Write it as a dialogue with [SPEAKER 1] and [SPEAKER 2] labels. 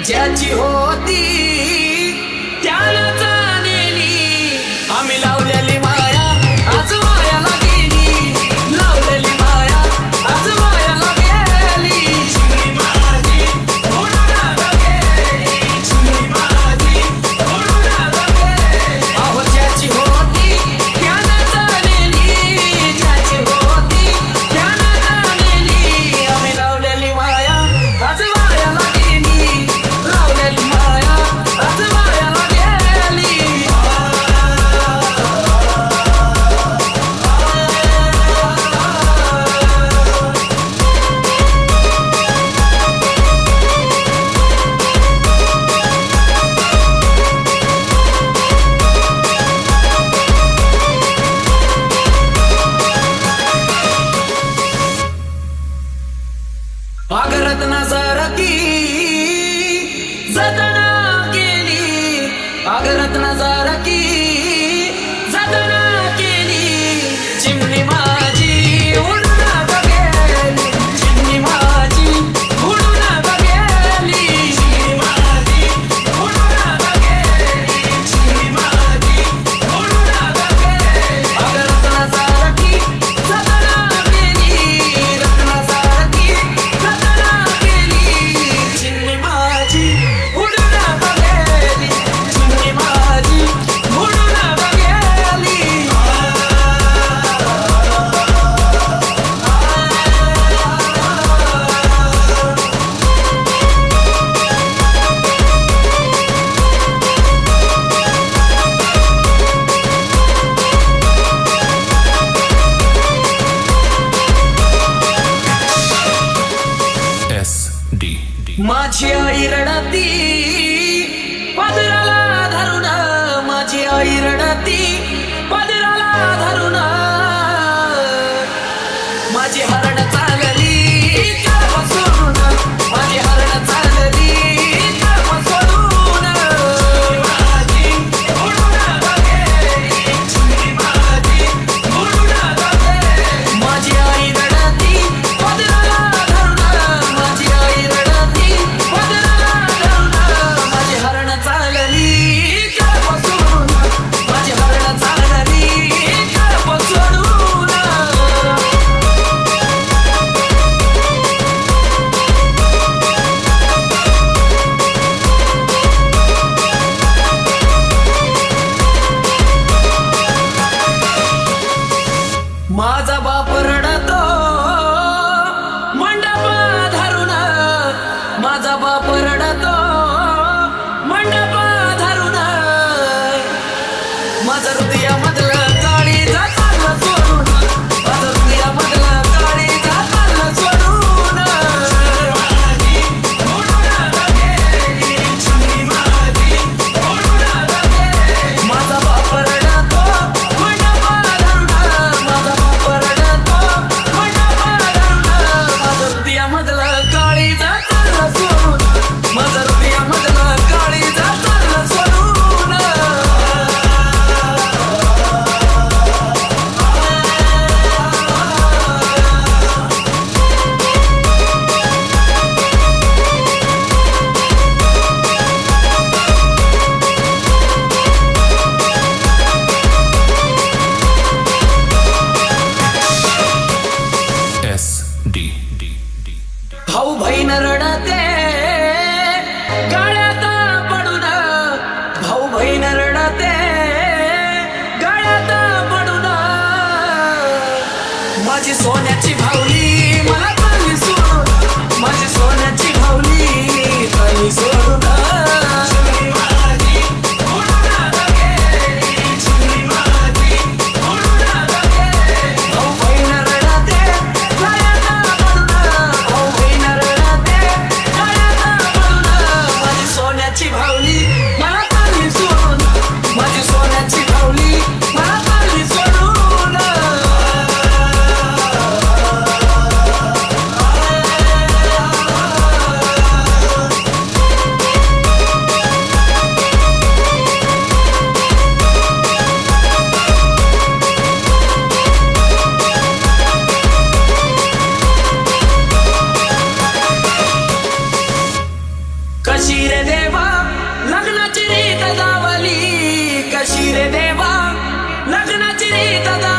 [SPEAKER 1] ज्याची होती त्याला जाणेली आम्ही लावलेली माया आज मायाला गेली लावलेली माया आज मायाला गेली चिमणी माझी उडून गेली चिमणी माझी उडून गेली अहो ज्याची होती त्याला जाणेली ज्याची होती त्याला जाणेली आम्ही लावलेली माया आज मायाला गेली लावलेली माया आज मायाला गेली अगरत नजर की जतना केली अगरत नजर की जतना केली चिमणी माझी उडून गेली चिमणी माझी उडून गेली चिमणी माझी उडून गेली चिमणी माझी उडून गेली अगरत नजर की जतना केली रत्न सारखी जतना केली चिमणी माझी उडून गेली चिमणी माझी उडून गेली
[SPEAKER 2] SD.
[SPEAKER 1] माझी आई रडती पदराला धरून माझी आई रडती पदराला धरून माझी हरण चालली कर्म सोडून माझी हरण चालली कर्म सोडून माझी उडून गेली चिमणी माझी उडून गेली माझी आई रडती पदराला धरून माझी आई रडती पदराला धरून माझी हरण चालली कर्म सोडून माझी हरण चालली कर्म सोडून माझा बाप रडतो मंडप धरून माझा बाप रडतो मंडप धरून माझं हृदयामधलं काळी जाताल सोडून माझं हृदयामधलं काळी जाताल सोडून माझी उडून गेली चिमणी माझी उडून गेली माझा बाप रडतो मंडप धरून माझा बाप रडतो मंडप धरून माझं हृदयामधलं काळी जाताल सोडून माझं हृदयामधलं काळी जाताल सोडून कशी रे देवा लग्नाची रीत दावली, कशी रे देवा लग्नाची रीत दावली.